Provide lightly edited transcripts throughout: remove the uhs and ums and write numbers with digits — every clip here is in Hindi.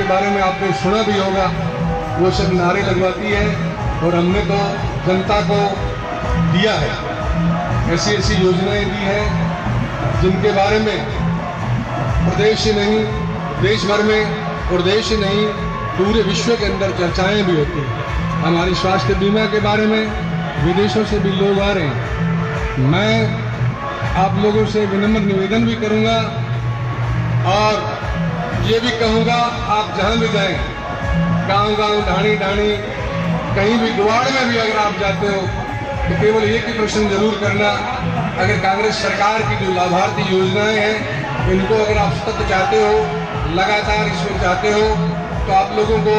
जिनके बारे में आपने सुना भी होगा, वो सब नारे लगवाती है और हमने तो जनता को दिया है, ऐसी ऐसी योजनाएं दी है जिनके बारे में प्रदेश ही नहीं, देश भर में और देश ही नहीं पूरे विश्व के अंदर चर्चाएं भी होती हैं। हमारी स्वास्थ्य बीमा के बारे में विदेशों से भी लोग आ रहे हैं। मैं आप लोगों से विनम्र निवेदन भी करूंगा और ये भी कहूंगा, आप जहां भी जाएं, गांव-गांव, ढाणी-ढाणी, कहीं भी द्वार में भी अगर आप जाते हो तो केवल एक ही प्रश्न जरूर करना, अगर कांग्रेस सरकार की जो लाभार्थी योजनाएं हैं इनको अगर आप सतत चाहते हो, लगातार इसमें चाहते हो, तो आप लोगों को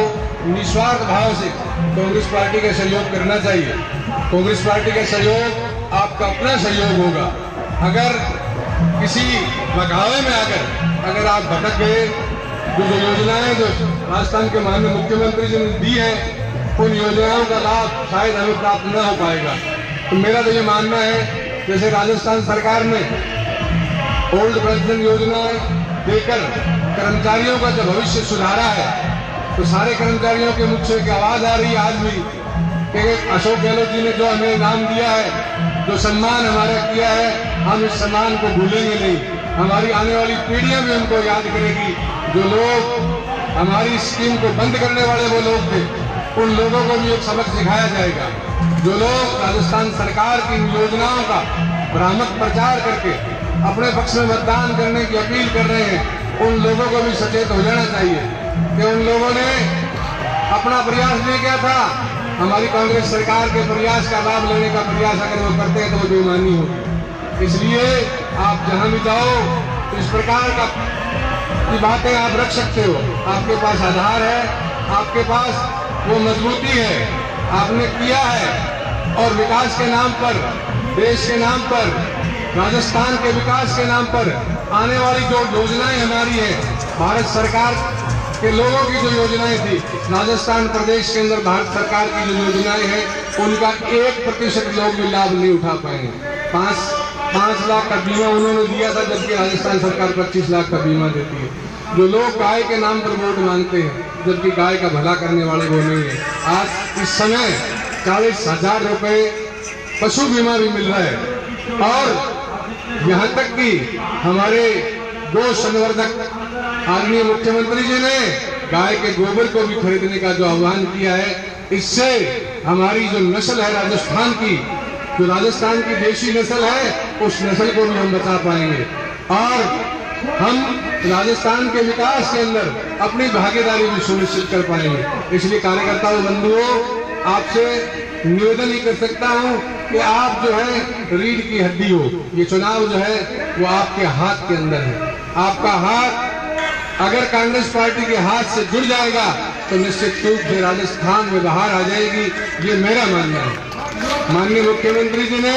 निस्वार्थ भाव से कांग्रेस पार्टी का सहयोग करना चाहिए। कांग्रेस पार्टी का सहयोग आपका अपना सहयोग होगा। अगर किसी बगावे में अगर आप भटक गए, जो योजनाएं जो राजस्थान के माननीय मुख्यमंत्री जी ने दी है, उन योजनाओं का लाभ शायद हमें प्राप्त न हो पाएगा। तो मेरा तो ये मानना है, जैसे राजस्थान सरकार ने ओल्ड पेंशन योजना देकर कर्मचारियों का जो भविष्य सुधारा है, तो सारे कर्मचारियों के मुख से एक आवाज आ रही है आज भी कि अशोक गहलोत जी ने जो हमें इनाम दिया है, जो सम्मान हमारा किया है, हम इस सम्मान को भूलेंगे नहीं। हमारी आने वाली पीढ़ियां भी उनको याद करेगी। जो लोग हमारी स्कीम को बंद करने वाले वो लोग थे, उन लोगों को भी एक सबक सिखाया जाएगा। जो लोग राजस्थान सरकार की योजनाओं का भ्रामक प्रचार करके अपने पक्ष में मतदान करने की अपील कर रहे हैं, उन लोगों को भी सचेत हो जाना चाहिए कि उन लोगों ने अपना प्रयास नहीं किया था। हमारी कांग्रेस सरकार के प्रयास का लाभ लेने का प्रयास अगर वो करते हैं तो वो बेईमानी होगी। इसलिए आप जहां भी जाओ तो इस प्रकार की बातें आप रख सकते हो। आपके पास आधार है, आपके पास वो मजबूती है, आपने किया है। और विकास के नाम पर, देश के नाम पर, राजस्थान के विकास के नाम पर आने वाली जो योजनाएं हमारी है, भारत सरकार के लोगों की जो योजनाएं थी, राजस्थान प्रदेश के अंदर भारत सरकार की जो योजनाएं हैं, उनका 1% लोग भी लाभ नहीं उठा पाएंगे। 5 लाख का बीमा उन्होंने दिया था, जबकि राजस्थान सरकार 25 लाख का बीमा देती है। जो लोग गाय के नाम पर वोट मांगते हैं, जबकि गाय का भला करने वाले वो नहीं है। आज इस समय 40,000 रुपए पशु बीमा भी मिल रहा है। और यहाँ तक कि हमारे गौ संवर्धक आदरणीय मुख्यमंत्री जी ने गाय के गोबर को भी खरीदने का जो आह्वान किया है, इससे हमारी जो नस्ल है राजस्थान की, जो राजस्थान की देशी नस्ल है, उस नस्ल को भी हम बचा पाएंगे और हम राजस्थान के विकास के अंदर अपनी भागीदारी भी सुनिश्चित कर पाएंगे। इसलिए कार्यकर्ताओं, बंधुओं, आपसे निवेदन ही कर सकता हूं कि आप जो है रीढ़ की हड्डी हो। ये चुनाव जो है वो आपके हाथ के अंदर है। आपका हाथ अगर कांग्रेस पार्टी के हाथ से जुड़ जाएगा तो निश्चित रूप से राजस्थान में बाहर आ जाएगी, ये मेरा मानना है। माननीय मुख्यमंत्री जी ने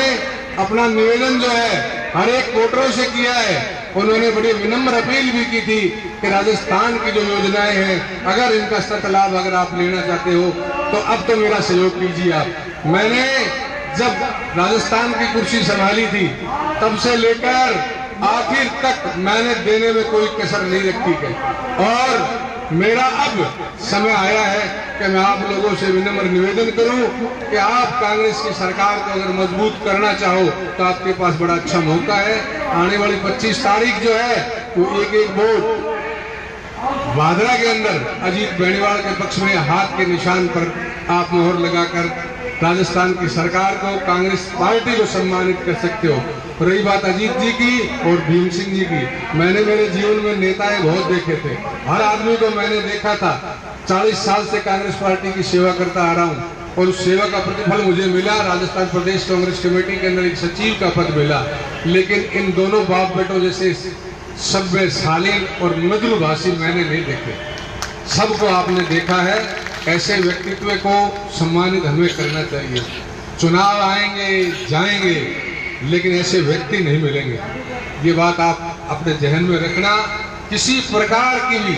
अपना निवेदन जो है हर एक वोटरों से किया है। उन्होंने बड़ी विनम्र अपील भी की थी कि राजस्थान की जो योजनाएं हैं, अगर इनका सत लाभ अगर आप लेना चाहते हो तो अब तो मेरा सहयोग कीजिए आप। मैंने जब राजस्थान की कुर्सी संभाली थी, तब से लेकर आखिर तक मैंने देने में कोई कसर नहीं रखी है। और मेरा अब समय आया है कि मैं आप लोगों से विनम्र निवेदन करूं कि आप कांग्रेस की सरकार को अगर मजबूत करना चाहो तो आपके पास बड़ा अच्छा मौका है। आने वाली 25 तारीख जो है वो एक वोट भादरा के अंदर अजीत बेनीवाल के पक्ष में हाथ के निशान पर आप मोहर लगाकर राजस्थान की सरकार को, कांग्रेस पार्टी को सम्मानित कर सकते हो। रही बात अजीत जी की और भीम सिंह जी की, मैंने मेरे जीवन में नेताएं बहुत देखे थे, हर आदमी को मैंने देखा था। 40 साल से कांग्रेस पार्टी की सेवा करता आ रहा हूं और उस सेवा का प्रतिफल मुझे मिला। राजस्थान प्रदेश कांग्रेस कमेटी के अंदर एक सचिव का पद मिला, लेकिन इन दोनों बाप बेटों जैसे सभ्य, शालीन और मृदुभाषी मैंने नहीं देखे। सबको आपने देखा है। ऐसे व्यक्तित्व को सम्मानित हमें करना चाहिए। चुनाव आएंगे जाएंगे, लेकिन ऐसे व्यक्ति नहीं मिलेंगे। ये बात आप अपने जहन में रखना। किसी प्रकार की भी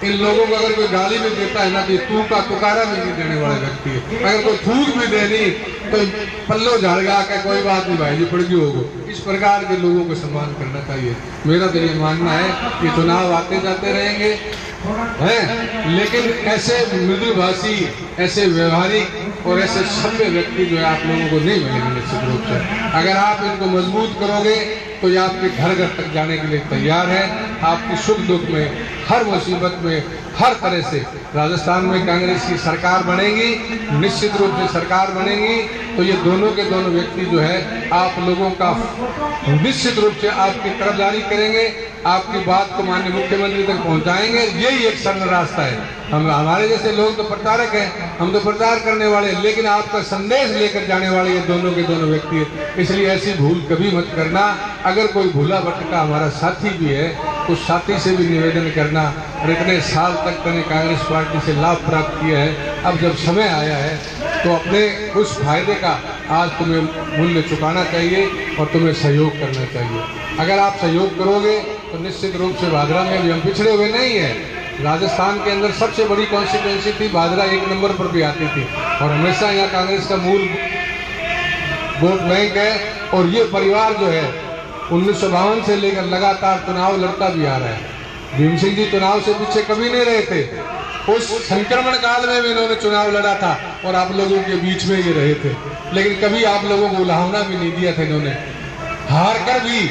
इन लोगों को अगर कोई गाली भी देता है ना, तो तू का तुकारा भी नहीं देने वाले व्यक्ति है। अगर कोई थूक भी देनी तो पल्लो झाड़गा के कोई बात नहीं भाई जी पड़ गई होगा। इस प्रकार के लोगों को सम्मान करना चाहिए। मेरा तो ये मानना है कि चुनाव आते जाते रहेंगे। हैं, लेकिन ऐसे मृदुभाषी, ऐसे व्यवहारिक और ऐसे सभ्य व्यक्ति जो है आप लोगों को नहीं मिलेंगे निश्चित रूप से। अगर आप इनको मजबूत करोगे तो ये आपके घर घर तक जाने के लिए तैयार है। आपकी सुख दुख में, हर मुसीबत में, हर तरह से राजस्थान में कांग्रेस की सरकार बनेगी, निश्चित रूप से सरकार बनेगी तो ये दोनों के दोनों व्यक्ति जो है आप लोगों का निश्चित रूप से आपकी तरफदारी करेंगे, आपकी बात को माननीय मुख्यमंत्री तक पहुंचाएंगे। यही एक सरल रास्ता है। हमारे जैसे लोग तो प्रचारक हैं, हम तो प्रचार करने वाले, लेकिन आपका संदेश लेकर जाने वाले ये दोनों के दोनों व्यक्ति हैं। इसलिए ऐसी भूल कभी मत करना। अगर कोई भूला भटका हमारा साथी भी है तो साथी से भी निवेदन करना, और इतने साल तक मैंने कांग्रेस पार्टी से लाभ प्राप्त किया है, अब जब समय आया है तो अपने उस फायदे का आज तुम्हें मूल्य चुकाना चाहिए और तुम्हें सहयोग करना चाहिए। अगर आप सहयोग करोगे तो निश्चित रूप से भादरा में भी हम पिछड़े हुए नहीं हैं। राजस्थान के अंदर सबसे बड़ी कॉन्स्टिट्यूंसी थी, भादरा 1 नंबर पर भी आती थी और हमेशा यहाँ कांग्रेस का मूल वोट बैंक है। और ये परिवार जो है 1952 से लेकर लगातार चुनाव लड़ता भी आ रहा है। भीम सिंह जी चुनाव से पीछे कभी नहीं रहे थे। उस संक्रमण काल में भी इन्होंने चुनाव लड़ा था और आप लोगों के बीच में ये रहे थे, लेकिन कभी आप लोगों को उलाहना भी नहीं दिया था इन्होंने। हार कर भी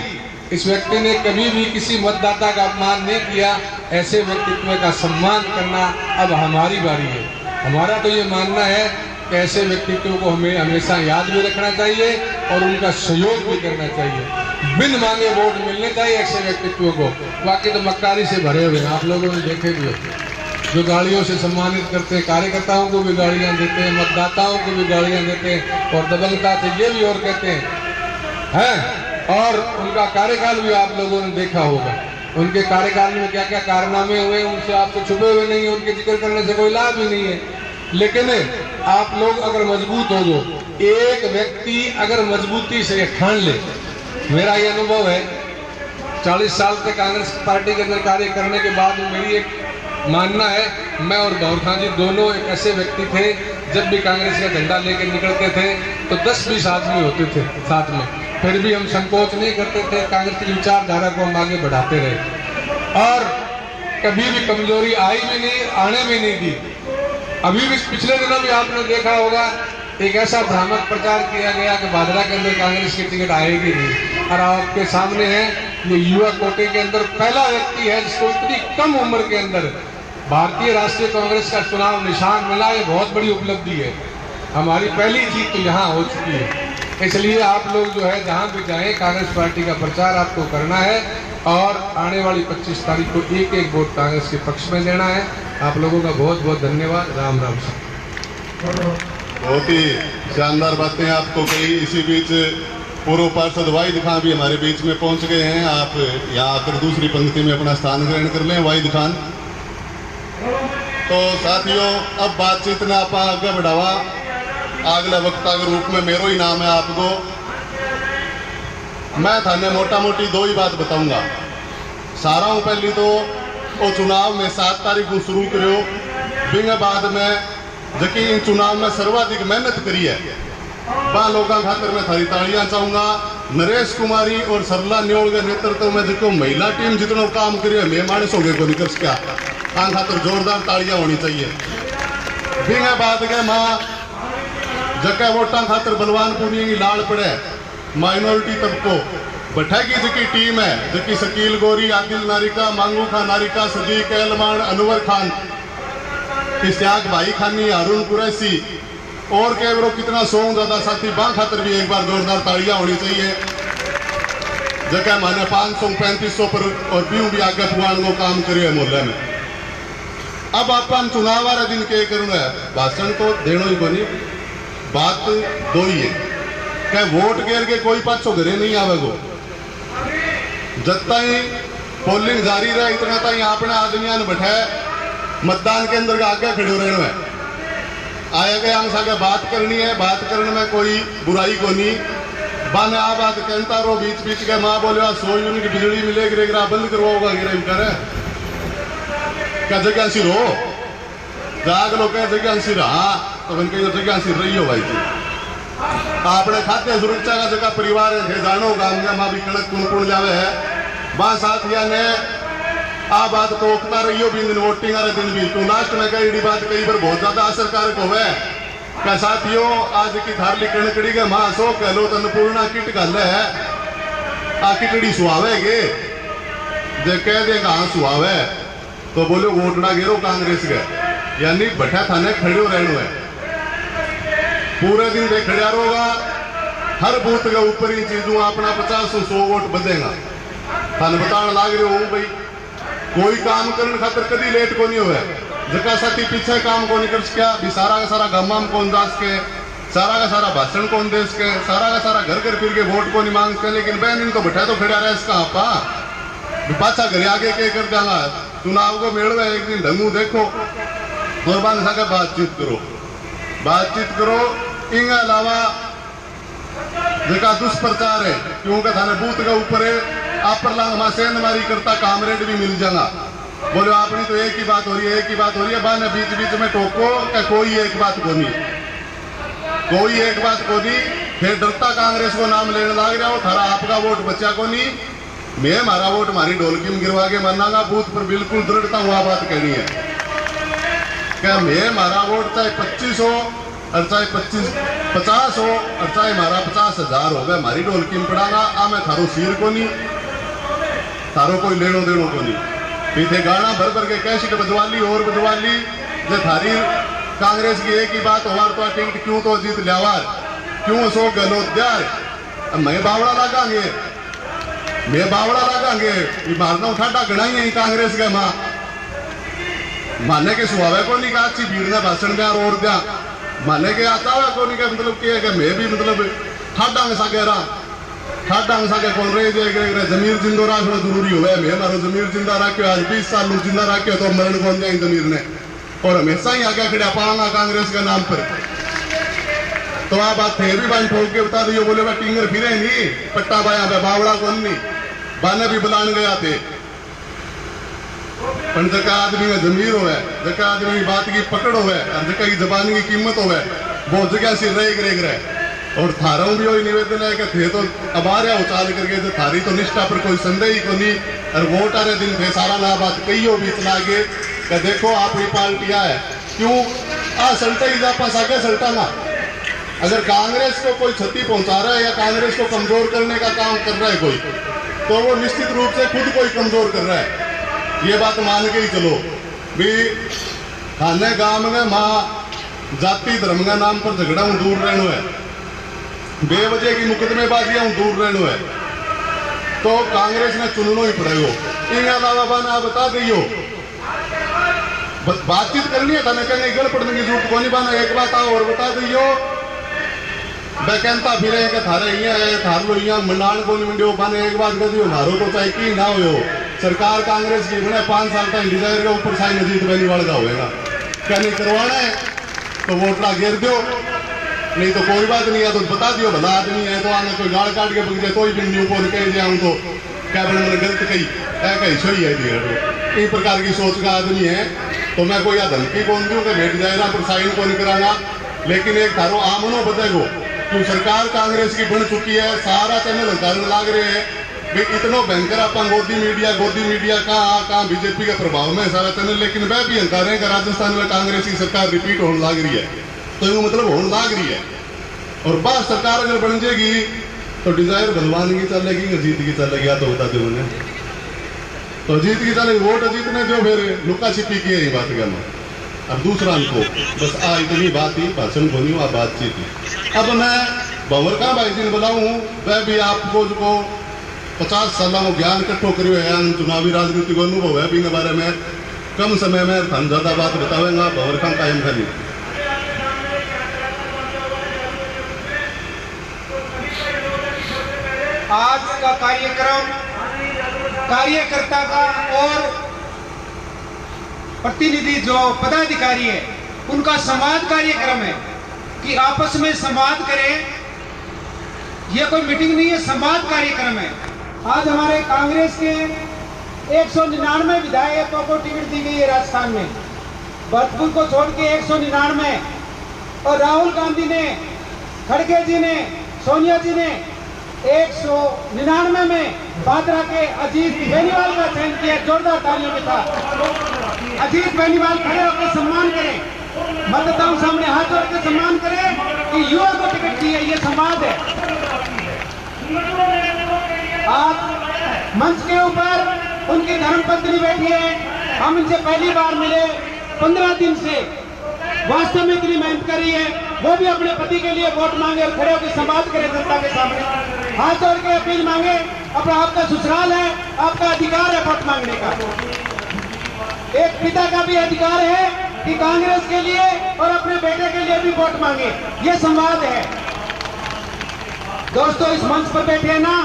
इस व्यक्ति ने कभी भी किसी मतदाता का अपमान नहीं किया। ऐसे व्यक्तित्व का सम्मान करना अब हमारी बारी है। हमारा तो ये मानना है कि ऐसे व्यक्तित्व को हमें हमेशा याद भी रखना चाहिए और उनका सहयोग भी करना चाहिए। बिन मांगे वोट मिलने चाहिए ऐसे व्यक्तित्व को। बाकी तो मक्कारी से भरे हुए आप लोगों ने देखे भी होते, जो गाड़ियों से सम्मानित करते हैं, कार्यकर्ताओं को भी गाड़ियां देते हैं, मतदाताओं को भी गाड़ियां देते हैं और दबंगता से ये भी और कहते हैं। और उनका कार्यकाल भी आप लोगों ने देखा होगा। उनके कार्यकाल में क्या क्या कारनामे हुए उनसे आपसे छुपे हुए नहीं है, उनके जिक्र करने से कोई लाभ ही नहीं है। लेकिन आप लोग अगर मजबूत हो गो, एक व्यक्ति अगर मजबूती से ठान ले, मेरा ये अनुभव है 40 साल से कांग्रेस पार्टी के अंदर कार्य करने के बाद मेरी एक मानना है, मैं और गौर खान जी दोनों एक ऐसे व्यक्ति थे, जब भी कांग्रेस का झंडा लेकर निकलते थे तो 10-20 आदमी होते थे साथ में, फिर भी हम संकोच नहीं करते थे। कांग्रेस की विचारधारा को हम आगे बढ़ाते रहे और कभी भी कमजोरी आई भी नहीं, आने भी नहीं दी। अभी भी पिछले दिनों भी आपने देखा होगा एक ऐसा भ्रामक प्रचार किया गया कि भादरा के अंदर कांग्रेस की टिकट आएगी नहीं, और आपके सामने है ये युवा कोटे के अंदर पहला व्यक्ति है जिसको इतनी कम उम्र के अंदर भारतीय राष्ट्रीय कांग्रेस का चुनाव निशान मिला। ये बहुत बड़ी उपलब्धि है। हमारी पहली जीत तो यहाँ हो चुकी है। इसलिए आप लोग जो है जहाँ भी जाएं, कांग्रेस पार्टी का प्रचार आपको करना है और आने वाली 25 तारीख को एक एक वोट कांग्रेस के पक्ष में देना है। आप लोगों का बहुत बहुत धन्यवाद। राम राम। बहुत ही शानदार बातें आपको कही। इसी बीच पूर्व पार्षद वाहिद खान भी हमारे बीच में पहुंच गए हैं। आप यहाँ आकर दूसरी पंक्ति में अपना स्थान ग्रहण कर लें वाहिद खान। तो साथियों, अब बातचीत ने आप आगे बढ़ावा अगला वक्ता के रूप में मेरो ही नाम है। आपको मैं थाने मोटा मोटी 2 ही बात बताऊंगा। सारा हूँ पहली तो वो चुनाव में 7 तारीख को शुरू करो, बिंग बाद में जबकि इन चुनाव में सर्वाधिक मेहनत करी है वहाँ लोगों खातर मैं थारी तालियां चाहूंगा। नरेश कुमारी और सरला न्योल के नेतृत्व में जो महिला टीम जितना काम करी है मैं मानस हो गए को निकल क्या खातर जोरदार तालियां होनी चाहिए। बिंग बाद के माँ जगह वोटा खातर बलवानपुरी की लाल पड़े माइनॉरिटी तबको बैठेगी जकी टीम है, जकी शकील गोरी, आदिल नारिका, मांगू खान नारिका, सदीक एलमान, अनवर खान, इश्तियाक भाई खानी, हारून कुरैशी और कैमरों कितना 100 ज्यादा साथी बा खातर भी एक बार जोरदार तालियां होनी चाहिए। जगह माने 500-3500 पर और पीऊ भी आगे पुआन को काम करिए मोहल्ले में। अब अपन चुनाव वाले दिन के करना है, भाषण तो देना ही बनी, बात 2 ही है क्या वोट गिर के कोई पाछो घरे नहीं आवेगो। जब तक पोलिंग जारी रहे इतना तक अपने आदमियों ने बैठाए मतदान के अंदर आगे खड़े रहना है। आए गए हम सागे बात करनी है, बात करने में कोई बुराई को नहीं। बाने आ बात कहता रो बीच बीच के माँ बोले 100 यूनिट बिजली मिलेगी रेगरा बंद करवाओगा गिरा करे क्या जगह सी रो जाग लो क्या जगह सी रहा तो उनके जगह सी रही हो भाई थी आपने खाद्य सुरक्षा का जगह परिवार है जानो गांव में माँ भी कड़क कुण जावे है वहां साथिया ने आ बात टोकता रहियो भी दिन वोटिंग वाले दिन भी तू लास्ट में कही बात कई बार बहुत ज्यादा असरकारक होवे क्या साथियों आज की थारली कणकड़ी के मां सो कह लो अन्नपूर्णा किट गल है आ किटड़ी सुहावेगे जे कह देगा हाँ सुहावे तो बोलो वोटड़ा गिरो कांग्रेस के यानी बैठा थाने खड़े रहनो है पूरे दिन देख खड़ा रहोगा हर बूथ के ऊपर ही चीजों अपना 50-100 वोट बदेगा थाने बताने लाग रहे हो भाई कोई काम करने खातर कभी लेट को नहीं हुआ जका साथी पीछे काम को नहीं कर सका भी सारा का सारा गम्मा में कौन दास के सारा का सारा भाषण कौन देश के सारा का सारा घर घर फिर के वोट को नहीं मांग सके लेकिन बहन इनको बैठा तो खड़ा रहा इसका आपा पाछा घर आगे के कर जाऊंगा चुनाव को मेड़ में एक दिन ढंगू देखो कुर्बान सा बातचीत करो इनके अलावा जगह दुष्प्रचार है क्योंकि थाने बूथ के ऊपर आपर लांग मासेंद मारी करता कामरेड भी मिल जाएगा बोलो आपनी तो एक ही बात हो रही है बाने बीच बीच में टोको क्या कोई एक बात को नहीं फिर डरता कांग्रेस को नाम लेने लग रहा हो थारा आपका वोट बच्चा को नहीं मैं हमारा वोट हमारी ढोलकी में गिरवा के मरनागा बूथ पर बिल्कुल दृढ़ता हुआ बात कहनी है क्या मैं हमारा वोट चाहे 25 हो और चाहे 50 हो और चाहे हमारा 50,000 हो गया हमारी ढोलकी में पड़ागा आ मैं थारो सिर को नहीं थारो कोई लेनो देनो को नहीं पीछे गाना भर भर के कैसेट बजवाली और बजवाली जो थारी कांग्रेस की एक ही बात होवार तो टिकट क्यों तो जीत लियावार क्यों सो गलो द्यार मैं बावड़ा लगांगे मारना उठाटा गणाई है कांग्रेस के मां माने के सुहावे को नहीं का अच्छी भीड़ ने भाषण दिया और दिया माने के आता हुआ को नहीं का मतलब कि मैं भी मतलब ठाडांग सागे कौन रहे जमीर जिंदो रखना जरूरी हो मैं मारो जमीर जिंदा रखो आज 20 साल जिंदा रखो तो मरण कौन जाए जमीर ने और हमेशा ही आगे खड़ा पाऊंगा कांग्रेस के नाम पर तो आप बात थे भी बाइन ठोक के बता दियो बोले टिंगर फिरे नहीं पट्टा बाया बावड़ा कौन नहीं बाने भी बुलाने गया थे जका आदमी में जमीर हो जका आदमी की बात की पकड़ हो जका की जबान की कीमत हो वो जगह से रहे और थारा भी वही निवेदन है कि थे तो अब आ रहा उचाल करके तो थारी तो निष्ठा पर कोई संदेह ही को नहीं और वोट आ रहे दिन थे सारा ना बात कही हो भी इतना आगे कि देखो आपकी पार्टियां है क्यों आ सल्टा ही जापा सागे सल्टा ना अगर कांग्रेस को कोई क्षति पहुंचा रहा है या कांग्रेस को कमजोर करने का काम कर रहा है कोई तो वो निश्चित रूप से खुद कोई कमजोर कर रहा है ये बात मान के ही चलो भी थाने गांव में मां जाति धर्म के नाम पर झगड़ा दूर रहना है बेवजह की मुकदमेबाजियां दूर रहना है तो कांग्रेस ने चुनना ही पड़ेगा इनके अलावा बना बता दियो बातचीत करनी है थाने कहीं गल पड़ने की जरूरत को नहीं बना एक बात आओ और बता दियो कहता फिर थारे थार लो मंडाण को नहीं मंडियो बने एक बात कर दियो मारो तो चाहे की ना हो सरकार कांग्रेस की बने 5 साल तक डिजायर के ऊपर साई नजीक बेनीवाल का होगा क्या नहीं करवाना है तो वोटरा घेर दो नहीं तो कोई बात नहीं है तो बता दियो भला आदमी है तो आगे कोई गाड़ काट के बग जाए कोई भी न्यू को कह जाऊं तो क्या मैंने गलत कही कही सही है इस प्रकार की सोच का आदमी है तो मैं कोई धमकी कौन दूं कि भेट जाएगा पर साइन को नहीं कराना लेकिन एक थारो आमनो बतेगो क्यों सरकार कांग्रेस की बन चुकी है सारा चैनल कारण लाग रहे हैं भाई इतना भयंकर आप गोदी मीडिया कहाँ बीजेपी के प्रभाव में सारा चैनल लेकिन वह भी हंकार है कि राजस्थान में कांग्रेस की सरकार रिपीट होने लग रही है तो ये मतलब होने लग रही है और बात सरकार अगर बन जाएगी तो डिजायर बलवान की चलेगी जीत की चलेगी या तो बता दो उन्हें तो जीत की चलेगी वोट जीतने जो फिर लुका छिपी की है ये बात करना अब दूसरा को बस इतनी बात ही भाषण को नहीं हुआ बातचीत ही अब मैं भंवर का भाई जी बुलाऊं वह भी आपको जो 50 साल ज्ञान इकट्ठो करो है चुनावी राजनीति को अनुभव है भी बारे में कम समय में हम ज्यादा बात बतावेंगा भंवर का कायम खाली आज का कार्यक्रम कार्यकर्ता का और प्रतिनिधि जो पदाधिकारी है उनका संवाद कार्यक्रम है कि आपस में संवाद करें। यह कोई मीटिंग नहीं है, संवाद कार्यक्रम है। आज हमारे कांग्रेस के 199 विधायकों को टिकट दी गई है राजस्थान में, भरतपुर को छोड़ के 199 और राहुल गांधी ने, खड़गे जी ने, सोनिया जी ने 199 में भादरा के अजीत बेनीवाल का चयन किया। जोरदार तालियों के साथ अजीत बेनीवाल खड़े होकर सम्मान करें, मतदाताओं सामने हाथ जोड़ के सम्मान करें कि युवा को टिकट दी है, ये संवाद है। आज मंच के ऊपर उनकी धर्मपत्नी बैठी है, हम इनसे पहली बार मिले, 15 दिन से वास्तव में इतनी मेहनत कर रही है, वो भी अपने पति के लिए वोट मांगे और खड़े होकर संवाद करें जनता के सामने, हाथ जोड़ के अपील मांगे। अपना आपका ससुराल है, आपका अधिकार है वोट मांगने का। एक पिता का भी अधिकार है कि कांग्रेस के लिए और अपने बेटे के लिए भी वोट मांगे, ये संवाद है। दोस्तों, इस मंच पर बैठे ना,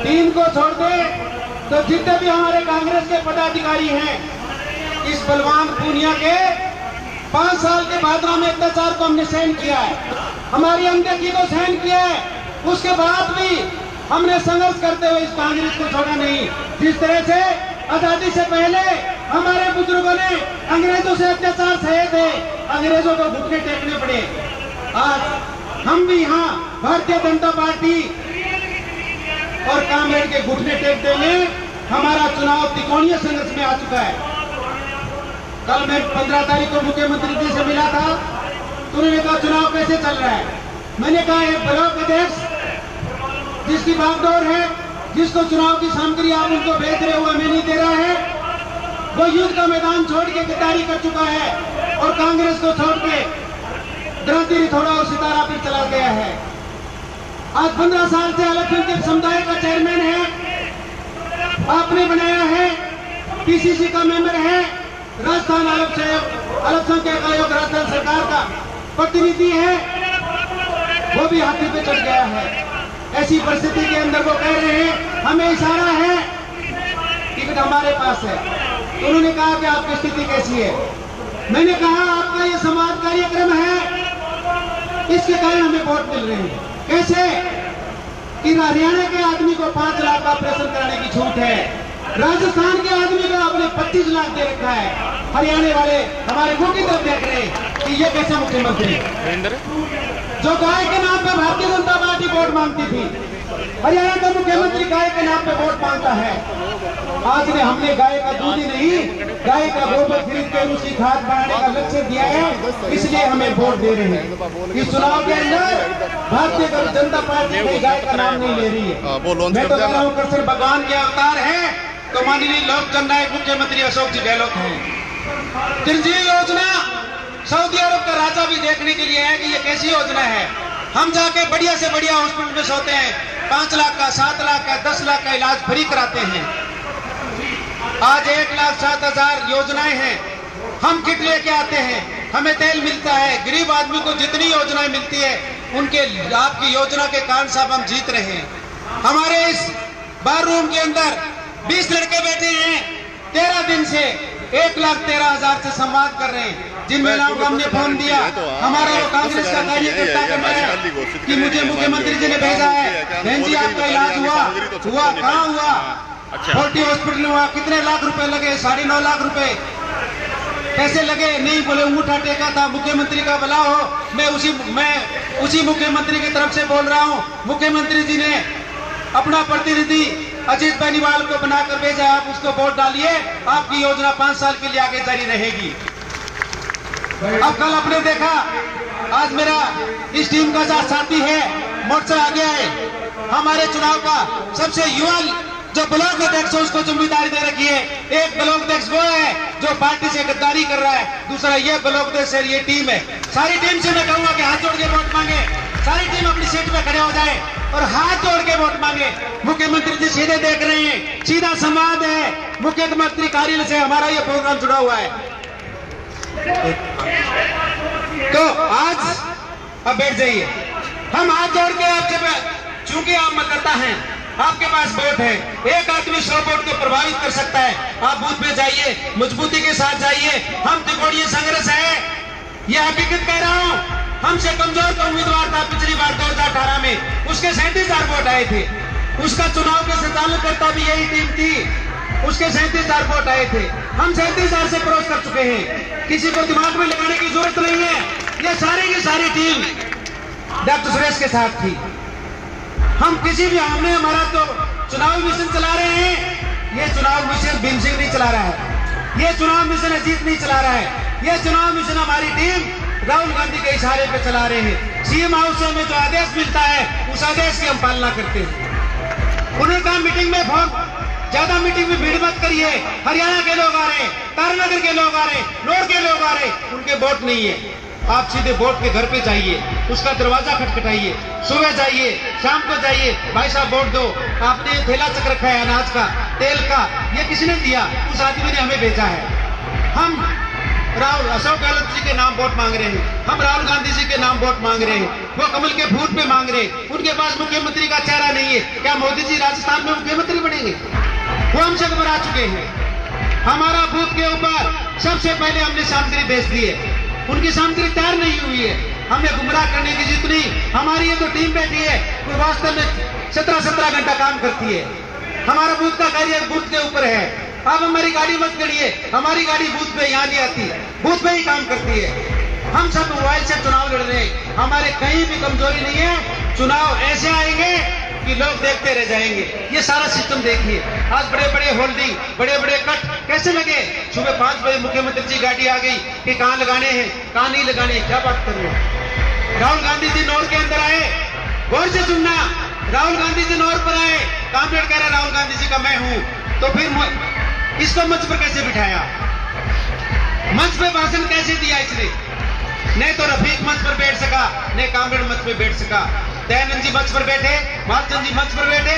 टीम को छोड़ दे तो जितने भी हमारे कांग्रेस के पदाधिकारी हैं, इस बलवान पूनिया के 5 साल के भादरा में अत्याचार को हमने सहन किया है, हमारी अनदेखी को सहन किया है, उसके बाद भी हमने संघर्ष करते हुए इस कांग्रेस को छोड़ा नहीं। जिस तरह से आजादी से पहले हमारे बुजुर्गों ने अंग्रेजों से अत्याचार सहे थे, अंग्रेजों को घुटने टेकने पड़े, आज हम भी यहाँ भारतीय जनता पार्टी और कामरेड के घुटने टेक देंगे। हमारा चुनाव त्रिकोणीय संघर्ष में आ चुका है। कल मैं 15 तारीख को मुख्यमंत्री जी से मिला था, तो उन्होंने कहा चुनाव कैसे चल रहा है। मैंने कहा एक ब्लॉक अध्यक्ष जिसकी बागडोर है, जिसको चुनाव की सामग्री आप उनको भेज रहे हो, हमें नहीं दे रहा है, वो युद्ध का मैदान छोड़ के गद्दारी कर चुका है और कांग्रेस को छोड़ के क्रांति रिथोड़ा और सितारा पर चला गया है। आज 15 साल से अल्पसंख्यक समुदाय का चेयरमैन है, आपने बनाया है, पीसीसी का मेंबर है, राजस्थान अल्पसंख्यक आयोग राजस्थान सरकार का प्रतिनिधि है, वो भी हाथी पे चढ़ गया है। ऐसी परिस्थिति के अंदर वो कह रहे हैं हमें इशारा है, टिकट हमारे पास है। तो उन्होंने कहा कि आपकी स्थिति कैसी है। मैंने कहा आपका ये समाज कार्यक्रम है, इसके कारण हमें वोट मिल रहे हैं। कैसे कि हरियाणा के आदमी को 5 लाख का ऑपरेशन कराने की छूट है, राजस्थान के आदमी को आपने 25 लाख दे रखा है। हरियाणा वाले हमारे मुंह की तरफ देख रहे हैं कि ये कैसे मुख्यमंत्री, जो गाय के नाम पे भारतीय जनता पार्टी वोट मांगती थी, हरियाणा का मुख्यमंत्री गाय के नाम पे वोट मांगता है। आज ने हमने गाय का दूध ही नहीं, गाय का गोबर खरीद कर उसकी खाद बनाने का लक्ष्य दिया है, इसलिए हमें वोट दे रहे हैं। इस चुनाव के अंदर भारतीय जनता पार्टी कोई गाय का नाम नहीं ले रही है। मैं तो कह रहा हूँ कृष्ण भगवान के अवतार है तो माननीय लोक जननायक मुख्यमंत्री अशोक जी गहलोत हैं। चिरंजीवी योजना सऊदी अरब का राजा भी देखने के लिए है कि ये कैसी योजना है। हम जाके बढ़िया से बढ़िया हॉस्पिटल में सोते हैं, 5 लाख का, 7 लाख का, 10 लाख का इलाज फ्री कराते हैं। आज 1,07,000 योजनाएं हैं, हम किट लेके आते हैं, हमें तेल मिलता है। गरीब आदमी को जितनी योजनाएं मिलती है उनके आपकी योजना के कारण साहब हम जीत रहे हैं। हमारे इस बार रूम के अंदर 20 लड़के बैठे हैं, 13 दिन से 1,13,000 से संवाद कर रहे हैं। जिन महिलाओं को हमने फोन दिया, हमारा वो कांग्रेस का कार्यकर्ता कर रहा है कि मुझे मुख्यमंत्री जी ने भेजा है, बहन जी आपका इलाज हुआ कहाँ हुआ, फोर्टी हॉस्पिटल में हुआ, कितने लाख रुपए लगे, 9.5 लाख रुपए कैसे लगे, नहीं बोले अंगूठा टेका था, मुख्यमंत्री का भला हो। मैं उसी मुख्यमंत्री की तरफ से बोल रहा हूँ। मुख्यमंत्री जी ने अपना प्रतिनिधि अजीत बेनीवाल को बनाकर भेजा, आप उसको वोट डालिए, आपकी योजना 5 साल के लिए आगे जारी रहेगी। अब कल आपने देखा, आज मेरा इस टीम का साथी है, मोर्चा आ गया है। हमारे चुनाव का सबसे युवा जो ब्लॉक अध्यक्ष है उसको जिम्मेदारी दे रखी है। एक ब्लॉक अध्यक्ष वो है जो पार्टी से गद्दारी कर रहा है, दूसरा ये ब्लॉक अध्यक्ष है, ये टीम है। सारी टीम से मैं कहूंगा कि हाथ जोड़ के वोट मांगे, सारी टीम अपनी सीट पे खड़े हो जाए और हाथ जोड़ के वोट मांगे। मुख्यमंत्री जी सीधे देख रहे हैं, सीधा संवाद है, मुख्यमंत्री कार्यालय से हमारा ये प्रोग्राम जुड़ा हुआ है। तो आज अब बैठ जाइए, हम हाथ जोड़ के आपसे, चूंकि आप मतदाता हैं, आपके पास वोट है, एक आदमी 100 वोट को प्रभावित कर सकता है। आप बूथ पे जाइए, मजबूती के साथ जाइए। हम त्रिकोणीय संघर्ष है, यह हकीकत कह रहा हूं। हमसे कमजोर का उम्मीदवार था पिछली बार 2018 में, उसके 37,000 वोट आए थे। उसका चुनाव के संचालन करता भी यही टीम थी, उसके 37,000 वोट आए थे। हम 37,000 से क्रॉस कर चुके हैं, किसी को दिमाग में लगाने की जरूरत नहीं है। ये सारी की सारी टीम डॉक्टर सुरेश के साथ थी। हम किसी भी हमने हमारा तो चुनाव मिशन चला रहे हैं। ये चुनाव मिशन भीम सिंह नहीं चला रहा है, ये चुनाव मिशन अजीत नहीं चला रहा है, ये चुनाव मिशन हमारी टीम राहुल गांधी के इशारे पे चला रहे हैं। सीएम हाउस से हमें जो आदेश मिलता है उस आदेश की हम पालना करते हैं। उन्होंने कहा मीटिंग में ज्यादा मीटिंग में भीड़ मत करिए, हरियाणा के लोग आ रहे, तारानगर के लोग आ रहे, नोर के लोग आ रहे, उनके वोट नहीं है। आप सीधे वोट के घर पे जाइए, उसका दरवाजा खटखटाइए, सुबह जाइए, शाम को जाइए, भाई साहब वोट दो। आपने थैला चक रखा है अनाज का, तेल का, ये किसने दिया? उस आदमी ने हमें भेजा है। हम राहुल अशोक गहलोत जी के नाम वोट मांग रहे हैं, हम राहुल गांधी जी के नाम वोट मांग रहे हैं, वो कमल के फूल पे मांग रहे हैं। उनके पास मुख्यमंत्री का चेहरा नहीं है। क्या मोदी जी राजस्थान में मुख्यमंत्री बनेंगे? वो हमसे घबरा चुके हैं। हमारा बूथ के ऊपर सबसे पहले हमने सामग्री बेच दी है, उनकी सामग्री तैयार नहीं हुई है। हमें गुमराह करने की जितनी हमारी ये तो टीम बैठी है, वो वास्तव में 17 घंटा काम करती है। हमारा बूथ का कार्य बूथ के ऊपर है। आप हमारी गाड़ी मत करिए, हमारी गाड़ी बूथ पे यहाँ नहीं आती, बूथ पे ही काम करती है। हम सब मोबाइल से चुनाव लड़ रहे हैं, हमारे कहीं भी कमजोरी नहीं है। चुनाव ऐसे आएंगे कि लोग देखते रह जाएंगे। ये सारा सिस्टम देखिए, आज बड़े बड़े होल्डिंग, बड़े बड़े कट कैसे लगे। सुबह 5 बजे मुख्यमंत्री जी गाड़ी आ गई कि कहाँ लगाने हैं, कहाँ नहीं लगाने हैं। क्या बात कर रहे हो? राहुल गांधी जी नौर के अंदर आए, गौर से सुनना, राहुल गांधी जी नौर पर आए, कामरेड कह रहा राहुल गांधी जी का मैं हूं, तो फिर इसको मंच पर कैसे बिठाया? मंच पे भाषण कैसे दिया इसने? नहीं तो रफीक मंच पर बैठ सका, नहीं कामरेड मंच पर बैठ सका, दयानंद जी मंच पर बैठे, मालचंद जी मंच पर बैठे।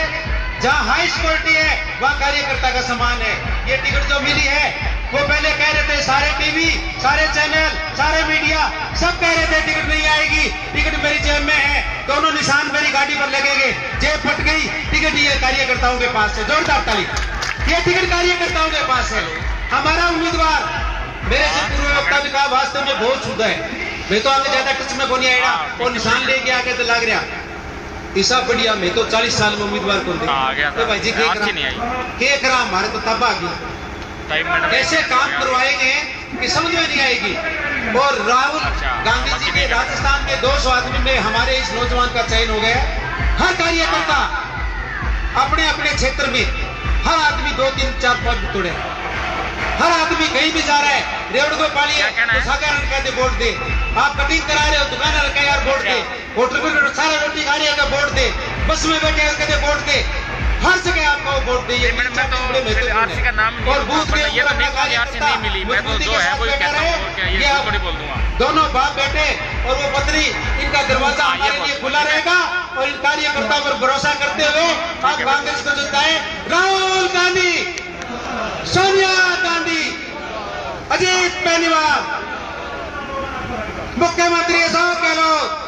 जहां हाई सिक्योरिटी है वहां कार्यकर्ता का सम्मान है। ये टिकट जो मिली है, वो पहले कह रहे थे सारे टीवी, सारे चैनल, सारे मीडिया सब कह रहे थे टिकट नहीं आएगी, टिकट मेरी जेब में है, दोनों निशान मेरी गाड़ी पर लगेंगे। जेब फट गई, टिकट ये कार्यकर्ताओं के पास है। जोरदार ताली। ये टिकट कार्यकर्ताओं के पास है। हमारा उम्मीदवार मेरे से पूर्व वक्ता भी कहा वास्तव में बहुत शुद्ध है। मैं तो आगे ज्यादा टच में बोली आया और निशान लेके आके तो लग रहा ईसा बढ़िया। मैं तो 40 साल में उम्मीदवार को देखा भाई जी केक रहा हमारे तो तब आ गया। कैसे काम करवाएंगे कि समझ में नहीं आएगी। और राहुल गांधी जी के राजस्थान के 200 आदमी में हमारे इस नौजवान का चयन हो गया। हर कार्यकर्ता अपने अपने क्षेत्र में हर आदमी 2, 3, 4 पद तोड़े। हर आदमी कहीं भी जा रहा है, रेवड़ को पाली है तो सागर कहते वोट दे। आप कटिंग करा रहे हो, दुकान रखा यार वोट दे। होटल में सारा रोटी खा रहे हैं वोट दे। बस में बैठे हैं कहते वोट दे। हर जगह आपको वोट दे। आरसी का नाम और बूथ के ये तो आरसी नहीं मिली, मैं तो जो है वो कहता हूँ ये थोड़ी बोल दूंगा। दोनों बाप बेटे और वो पत्नी, इनका दरवाजा हमारे लिए खुला रहेगा। और इन कार्यकर्ताओं पर भरोसा करते हुए आप कांग्रेस को जिताएं। राहुल गांधी, सोनिया गांधी, अजीत बेनीवाल, मुख्यमंत्री अशोक गहलोत।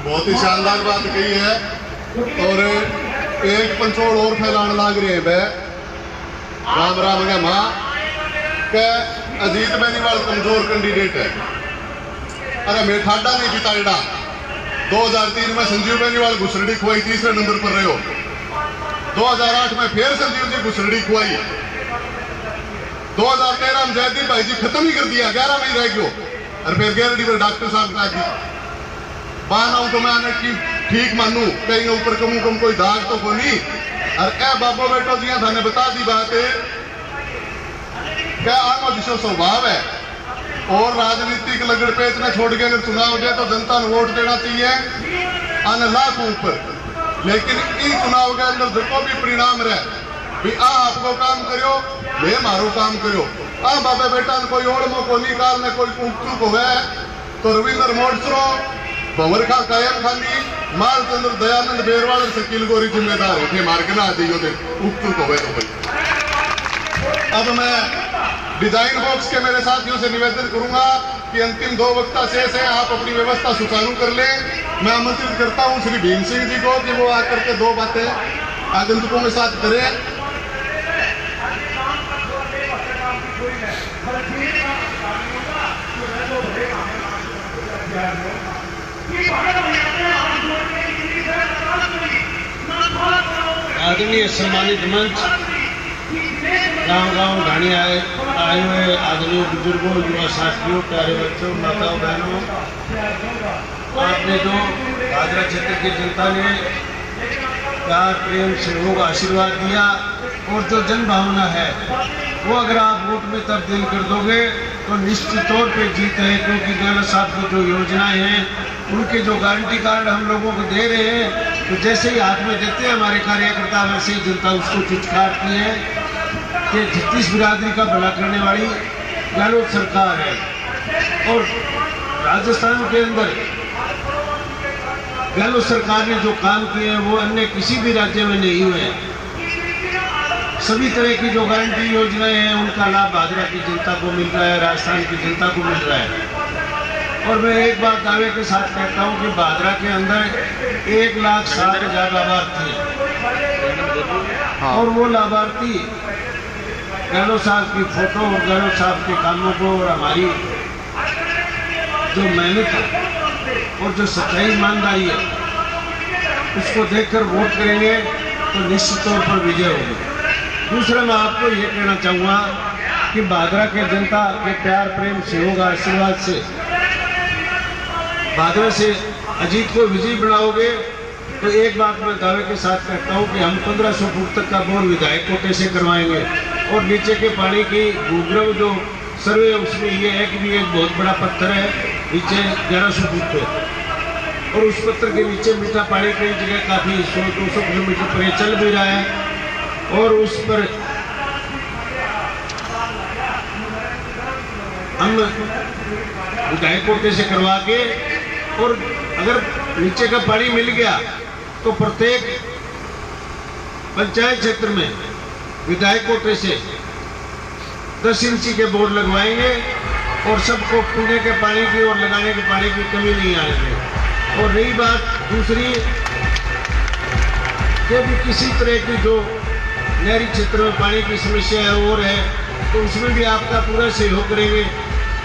बहुत ही शानदार बात कही है। और एक पंचोड़ और फैलाने लाग रहे हैं बे राम राम के माँ के अजीत बेनीवाल कमजोर कैंडिडेट है। अरे मैं ठाडा नहीं जीता एडा। 2003 में संजीव बेनीवाल घुसरडी खुआई, तीसरे नंबर पर रहे हो। 2008 में फिर संजीव जी घुसरडी खुआई। 2013 में जयदीप भाई जी खत्म ही कर दिया, 11 में ही रह गयो। और फिर गेरडी पर डॉक्टर साहब का दी बहाना तो मैं आने की ठीक मानू, कहीं ऊपर कमू कम कोई दाग तो को नहीं। और ए बाबो बेटो जी थाने बता दी बात है क्या आनो जिसो स्वभाव है। और राजनीतिक लगड़ पेच ने छोड़ के अगर चुनाव दे तो जनता ने वोट देना चाहिए आने लाख ऊपर। लेकिन इन चुनाव के अंदर जो भी परिणाम रहे भी आ आपको काम करो, वे मारो काम करो। आ बाबा बेटा ने कोई और मो को निकाल ने कोई चूक हो तो रविंद्र मोटसरो, भंवर खा कायम खानी, मालचंद्र दयानंद बेरवाल और शकील गोरी जिम्मेदार है मार्ग ना दी उप चूक हो तो भाई। अब मैं डिजाइन बॉक्स के मेरे साथियों से निवेदन करूंगा कि अंतिम 2 वक्ता शेष है, आप अपनी व्यवस्था सुचारू कर लें। मैं आमंत्रित करता हूं श्री भीम सिंह जी को कि वो आकर के 2 बातें आगंतुकों के साथ करें। आदरणीय सम्मानित मंच, गांव घाणी आए हुए आदरणीय बुजुर्गों, युवा साथियों, प्यारे बच्चों, माताओं, बहनों, आपने जो भादरा क्षेत्र की जनता ने प्यार प्रेम सहयोग आशीर्वाद दिया और जो जन भावना है वो अगर आप वोट में तब्दील कर दोगे तो निश्चित तौर पे जीत है, क्योंकि गहलोत साहब की जो योजनाएं हैं उनके जो गारंटी कार्ड हम लोगों को दे रहे हैं, तो जैसे ही हाथ में देते हैं हमारे कार्यकर्ता वैसे ही जनता उसको चुचकाटती है कि 36 बिरादरी का भला करने वाली गहलोत सरकार है। और राजस्थान के अंदर गहलोत सरकार ने जो काम किए हैं वो अन्य किसी भी राज्य में नहीं हुए। सभी तरह की जो गारंटी योजनाएं हैं उनका लाभ भादरा की जनता को मिल रहा है, राजस्थान की जनता को मिल रहा है। और मैं एक बात दावे के साथ कहता हूं कि भादरा के अंदर 1,60,000 लाभार्थी हैं और वो लाभार्थी गहलोत साहब की फोटो और गहलोत साहब के कामों को और हमारी जो मेहनत है और जो सच्चाई ईमानदारी है उसको देखकर वोट करेंगे तो निश्चित तौर पर विजय होगी। दूसरा मैं आपको ये कहना चाहूँगा कि भादरा के जनता के प्यार प्रेम सहयोग आशीर्वाद से भादरा से अजीत को विजयी बनाओगे तो एक बात मैं दावे के साथ कहता हूँ कि हम 1500 फुट तक का बोर विधायक कोटे से करवाएंगे और नीचे के पानी की भूगर्भ जो सर्वे उसमें ये है कि भी एक बहुत बड़ा पत्थर है नीचे 1100 फुट पे, और उस पत्थर के नीचे मीठा पानी कई जगह काफ़ी 100-200 किलोमीटर पर चल भी रहा है और उस पर हम विधायक कोटे से करवा के, और अगर नीचे का पानी मिल गया तो प्रत्येक पंचायत क्षेत्र में विधायक कोटे से 10 इंची के बोर लगवाएंगे और सबको पीने के पानी की और लगाने के पानी की कमी नहीं आएगी। और रही बात दूसरी कि भी किसी तरह की जो नहरी क्षेत्र में पानी की समस्या है और है तो उसमें भी आपका पूरा सहयोग करेंगे।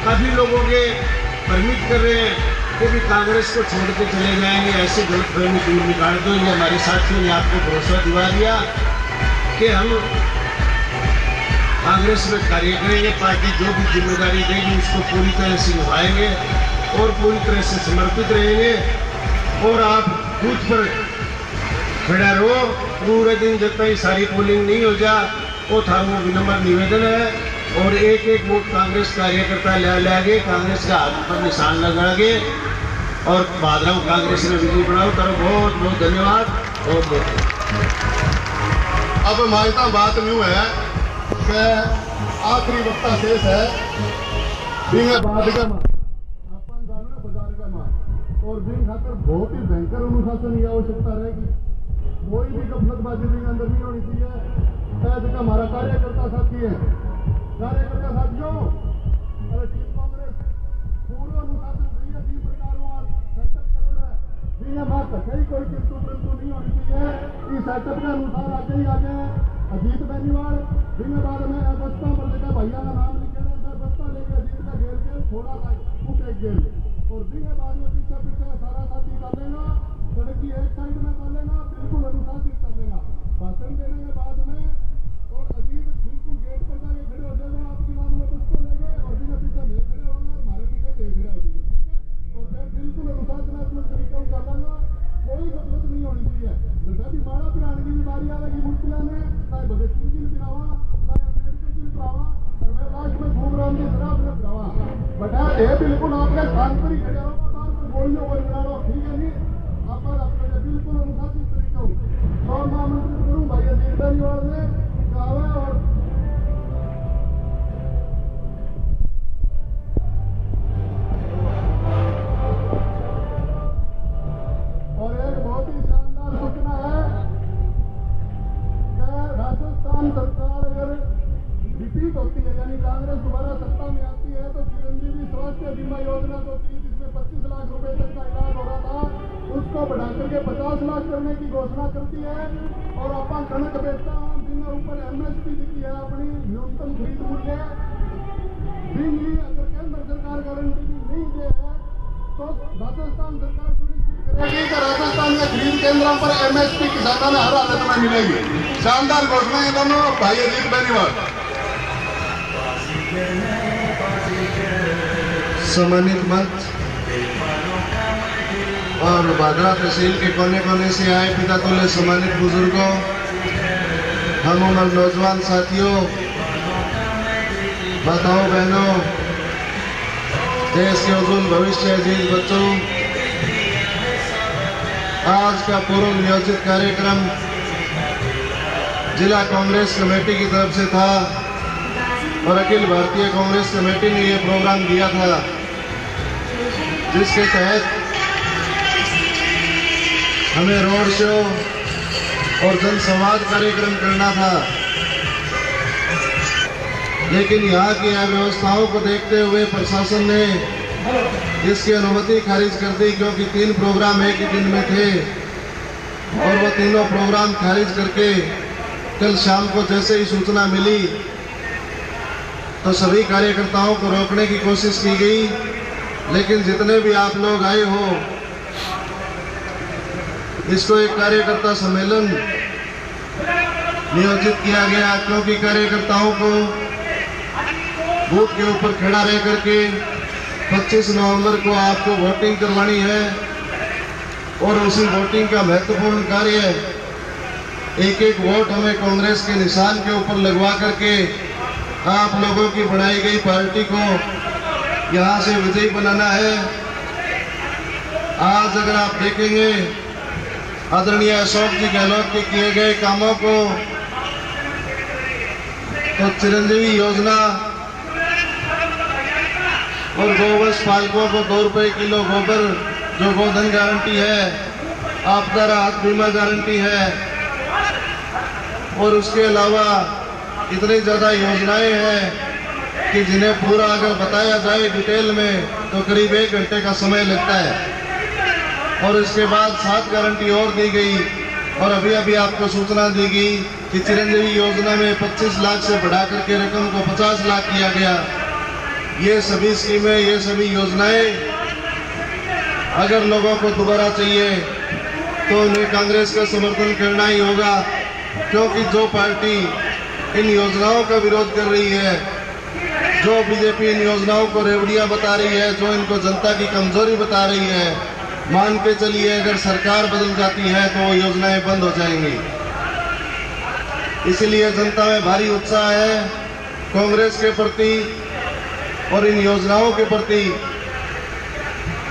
काफ़ी लोगों के भ्रमित कर रहे हैं कि भी कांग्रेस को छोड़ के चले जाएंगे, ऐसे गलतफहमी दूर निकाल दो। ये हमारे साथियों ने आपको भरोसा दिवा दिया कि हम कांग्रेस में कार्य करेंगे, पार्टी जो भी जिम्मेदारी देगी उसको पूरी तरह से निभाएंगे और पूरी तरह से समर्पित रहेंगे। और आप बूथ पर खड़ा रहो पूरे दिन जब तक सारी पोलिंग नहीं हो जा, वो थारू विनम्र निवेदन है। और एक एक वोट कांग्रेस कार्यकर्ता ले कांग्रेस का हाथ पर निशान लगागे और भादरा कांग्रेस में विजयी बनाओ। तारो बहुत बहुत धन्यवाद। बहुत बहुत अब हमारे साथ बात यूँ है कि आखिरी वक्ता शेष है बिंग बाद का मां अपन जाना बाजार का मां, और बिंग खातर बहुत ही भयंकर अनुशासन की आवश्यकता रहेगी। कोई भी गफलतबाजी बिंग अंदर नहीं होनी चाहिए। ऐसे का हमारा कार्यकर्ता साथी है, कार्यकर्ता साथियों, अरे टीम कांग्रेस पूर्व अनुशासन चाहिए, 3 प्रकार सेटअप करोड़ है बिंग बात कहीं कोई किंतु परंतु नहीं होनी चाहिए। इस सेटअप के अनुसार आगे ही आगे अजीत बेनीवाल बिंग बाद में बस्ता पर लेकर भैया का नाम लिखे मैं बस्ता लेकर अजीत का घेर के थोड़ा सा फुट एक गेल और बिंग बाद में पीछे पीछे सारा साथी कर लेना, सड़क की एक साइड में कर लेना, बिल्कुल अनुशासित कर लेना। भाषण देने के बाद में और अजीत बिल्कुल गेट पर जाके खड़े हो जाएगा, आपकी नाम में बस्ता लेंगे और बिना पीछे नहीं खड़े होना और हमारे पीछे नहीं खड़े हो जाएंगे, ठीक है। और फिर बिल्कुल अनुशासनात्मक तरीके से कर लेना, कोई गलत नहीं होनी चाहिए। जैसे भी माड़ा पिराने की भी बारी आएगी मुश्किल ने चाहे भगत सिंह जी ने पिरावा चाहे अम्बेडकर जी ने पिरावा और मैं लास्ट में घूम रहा हूँ शराब ने पिरावा बटा ये बिल्कुल आपके स्थान पर ही खड़े रहो, बाहर से गोलियों को मिला लो, ठीक है नहीं। आप अपने बिल्कुल अनुशासित तरीके से और मैं आमंत्रित करूँ भाई अजीत बेनीवाल ने कहा और एक बहुत ही शानदार सूचना है कि राजस्थान सरकार अगर रिपीट होती है यानी कांग्रेस दोबारा सत्ता में आती है तो चिरंजीवी स्वास्थ्य बीमा योजना जो थी जिसमें 25 लाख रुपए तक का इलाज हो रहा था उसको बढ़ाकर के 50 लाख करने की घोषणा करती है। और अपन कनक बेचता बिना ऊपर MSP की है अपनी न्यूनतम खरीद मूल्य भी अगर केंद्र सरकार गारंटी नहीं दे है तो राजस्थान सरकार सुनिश्चित करेगी कि राजस्थान के खरीद केंद्रों पर MSP किसानों ने हर हालत में मिलेगी। शानदार घोषणा है दोनों भाई अजीत बेनीवाल। सम्मानित मंच और भादरा तहसील के कोने कोने से आए पिता तुल्य सम्मानित बुजुर्गों, हम उम्र नौजवान साथियों, माताओं बहनों, देश के उज्जवल भविष्य अजीज बच्चों, आज का पूर्व नियोजित कार्यक्रम जिला कांग्रेस कमेटी की तरफ से था और अखिल भारतीय कांग्रेस कमेटी ने ये प्रोग्राम दिया था, जिसके तहत हमें रोड शो और जनसंवाद कार्यक्रम करना था। लेकिन यहाँ की अव्यवस्थाओं को देखते हुए प्रशासन ने इसकी अनुमति खारिज कर दी, क्योंकि 3 प्रोग्राम एक ही दिन में थे और वो तीनों प्रोग्राम खारिज करके कल शाम को जैसे ही सूचना मिली तो सभी कार्यकर्ताओं को रोकने की कोशिश की गई। लेकिन जितने भी आप लोग आए हो, इसको एक कार्यकर्ता सम्मेलन नियोजित किया गया, क्योंकि कार्यकर्ताओं को बूथ के ऊपर खड़ा रह करके 25 नवंबर को आपको वोटिंग करवानी है और उसी वोटिंग का महत्वपूर्ण कार्य एक एक वोट हमें कांग्रेस के निशान के ऊपर लगवा करके आप लोगों की बनाई गई पार्टी को यहाँ से विजयी बनाना है। आज अगर आप देखेंगे आदरणीय अशोक जी गहलोत के किए गए कामों को, तो चिरंजीवी योजना और गोवंश पालकों को 2 रुपए किलो गोबर जो गोधन गारंटी है, आपदा राहत बीमा गारंटी है और उसके अलावा इतनी ज़्यादा योजनाएं हैं कि जिन्हें पूरा अगर बताया जाए डिटेल में तो करीब 1 घंटे का समय लगता है। और इसके बाद 7 गारंटी और दी गई और अभी अभी आपको सूचना दी गई कि चिरंजीवी योजना में 25 लाख से बढ़ा करके रकम को 50 लाख किया गया। ये सभी स्कीमें, ये सभी योजनाएं अगर लोगों को दोबारा चाहिए तो उन्हें कांग्रेस का समर्थन करना ही होगा, क्योंकि जो पार्टी इन योजनाओं का विरोध कर रही है, जो बीजेपी इन योजनाओं को रेवड़ियां बता रही है, जो इनको जनता की कमजोरी बता रही है, मान के चलिए अगर सरकार बदल जाती है तो वो योजनाएं बंद हो जाएंगी। इसलिए जनता में भारी उत्साह है कांग्रेस के प्रति और इन योजनाओं के प्रति,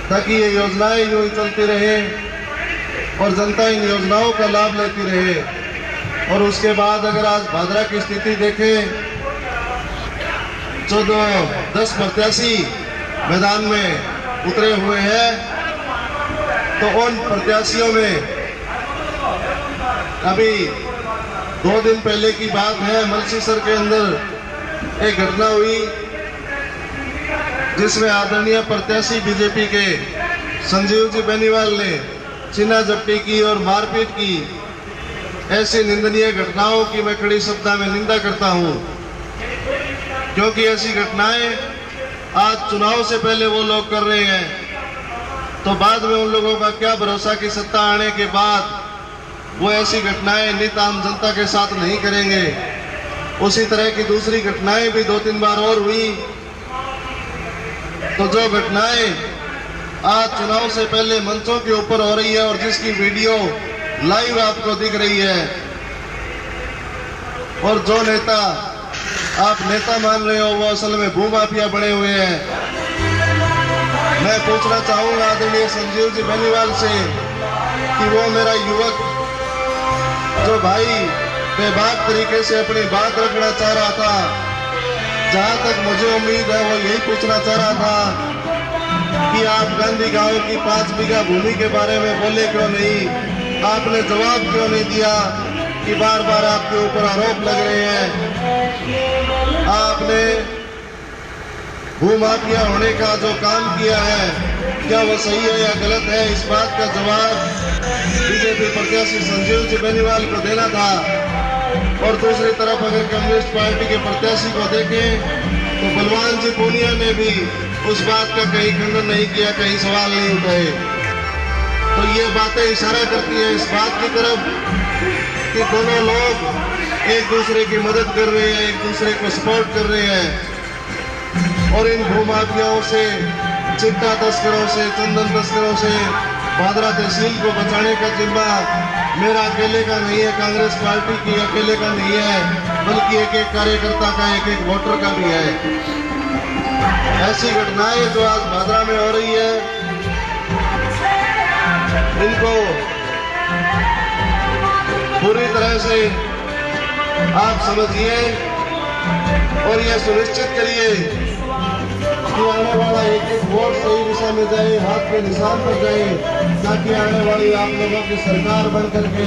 ताकि ये योजनाएं यूं ही चलती रहे और जनता इन योजनाओं का लाभ लेती रहे। और उसके बाद अगर आज भादरा की स्थिति देखें, 10 प्रत्याशी मैदान में उतरे हुए हैं, तो उन प्रत्याशियों में अभी 2 दिन पहले की बात है, मलसीसर के अंदर एक घटना हुई जिसमें आदरणीय प्रत्याशी बीजेपी के संजीव जी बेनीवाल ने छीना झपटी की और मारपीट की। ऐसी निंदनीय घटनाओं की मैं कड़ी शब्दों में निंदा करता हूं, क्योंकि ऐसी घटनाएं आज चुनाव से पहले वो लोग कर रहे हैं, तो बाद में उन लोगों का क्या भरोसा कि सत्ता आने के बाद वो ऐसी घटनाएं नित आम जनता के साथ नहीं करेंगे। उसी तरह की दूसरी घटनाएं भी 2-3 बार और हुई। तो जो घटनाएं आज चुनाव से पहले मंचों के ऊपर हो रही है और जिसकी वीडियो लाइव आपको दिख रही है, और जो नेता आप नेता मान रहे हो वो असल में भूमाफिया बने हुए हैं। मैं पूछना चाहूंगा आदरणीय संजीव जी बेनीवाल से कि वो मेरा युवक जो भाई बेबाक तरीके से अपनी बात रखना चाह रहा था, जहां तक मुझे उम्मीद है वो यही पूछना चाह रहा था कि आप गांधी गांव की 5 बीघा भूमि के बारे में बोले क्यों नहीं, आपने जवाब क्यों नहीं दिया कि बार बार आपके ऊपर आरोप लग रहे हैं। आपने भूमाफिया होने का जो काम किया है, क्या वो सही है या गलत है, इस बात का जवाब बीजेपी प्रत्याशी संजीव जी बेनीवाल को देना था। और दूसरी तरफ अगर कम्युनिस्ट पार्टी के प्रत्याशी को देखें तो बलवान जी पूनिया ने भी उस बात का कहीं खंडन नहीं किया, कहीं सवाल नहीं उठाए। तो ये बातें इशारा करती है इस बात की तरफ कि दोनों लोग एक दूसरे की मदद कर रहे हैं, एक दूसरे को सपोर्ट कर रहे हैं। और इन भूमाफियाओं से, चिट्टा तस्करों से, चंदन तस्करों से भादरा तहसील को बचाने का जिम्मा मेरा अकेले का नहीं है, कांग्रेस पार्टी की अकेले का नहीं है, बल्कि एक एक कार्यकर्ता का, एक एक वोटर का भी है। ऐसी घटनाएं जो आज भादरा में हो रही है, इनको पूरी तरह से आप समझिए और यह सुनिश्चित करिए कि आने वाला एक एक वोट सही दिशा में जाए, हाथ के निशान पर जाए, ताकि आने वाली आप लोगों की सरकार बन करके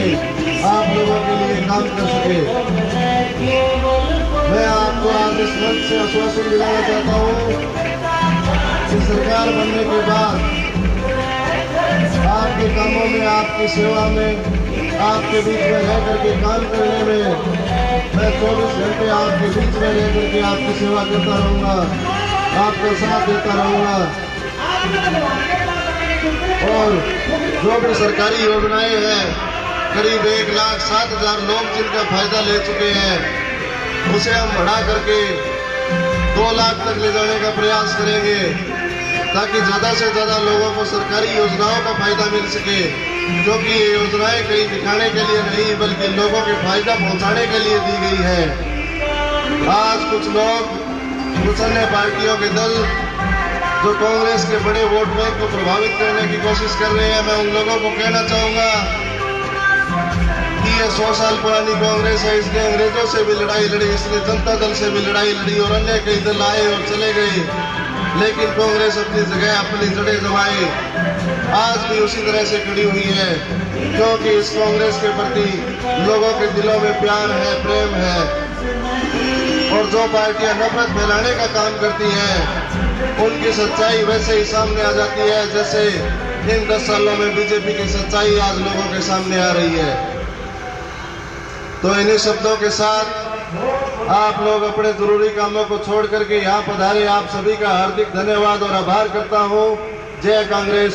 आप लोगों के लिए काम कर सके। मैं आपको आज इस मंच से आश्वासन दिलाना चाहता हूँ कि सरकार बनने के बाद आपके कामों में, आपकी सेवा में, आपके बीच में रह करके काम करने में मैं 24 घंटे आपके बीच में रह करके आपकी सेवा करता रहूँगा, आपका साथ देता रहूँगा। और जो भी सरकारी योजनाएं हैं, करीब 1,07,000 लोग जिनका फायदा ले चुके हैं, उसे हम बढ़ा करके 2 लाख तक ले जाने का प्रयास करेंगे, ताकि ज़्यादा से ज़्यादा लोगों को सरकारी योजनाओं का फायदा मिल सके। क्योंकि ये योजनाएं कहीं दिखाने के लिए नहीं, बल्कि लोगों के फायदा पहुंचाने के लिए दी गई है। आज कुछ लोग, कुछ अन्य पार्टियों के दल जो कांग्रेस के बड़े वोट बैंक को प्रभावित करने की कोशिश कर रहे हैं, मैं उन लोगों को कहना चाहूंगा कि ये 100 साल पुरानी कांग्रेस है। इसने अंग्रेजों से भी लड़ाई लड़ी, इसने जनता दल से भी लड़ाई लड़ी और अन्य कई दल आए और चले गए, लेकिन कांग्रेस अपनी जगह, अपनी जड़ें जमाए आज भी उसी तरह से खड़ी हुई है, क्योंकि इस कांग्रेस के प्रति लोगों के दिलों में प्यार है, प्रेम है। और जो पार्टियां नफरत फैलाने का काम करती हैं, उनकी सच्चाई वैसे ही सामने आ जाती है जैसे इन 10 सालों में बीजेपी की सच्चाई आज लोगों के सामने आ रही है। तो इन्हीं शब्दों के साथ आप लोग अपने जरूरी कामों को छोड़ करके यहाँ पधारे, आप सभी का हार्दिक धन्यवाद और आभार करता हूँ। जय कांग्रेस।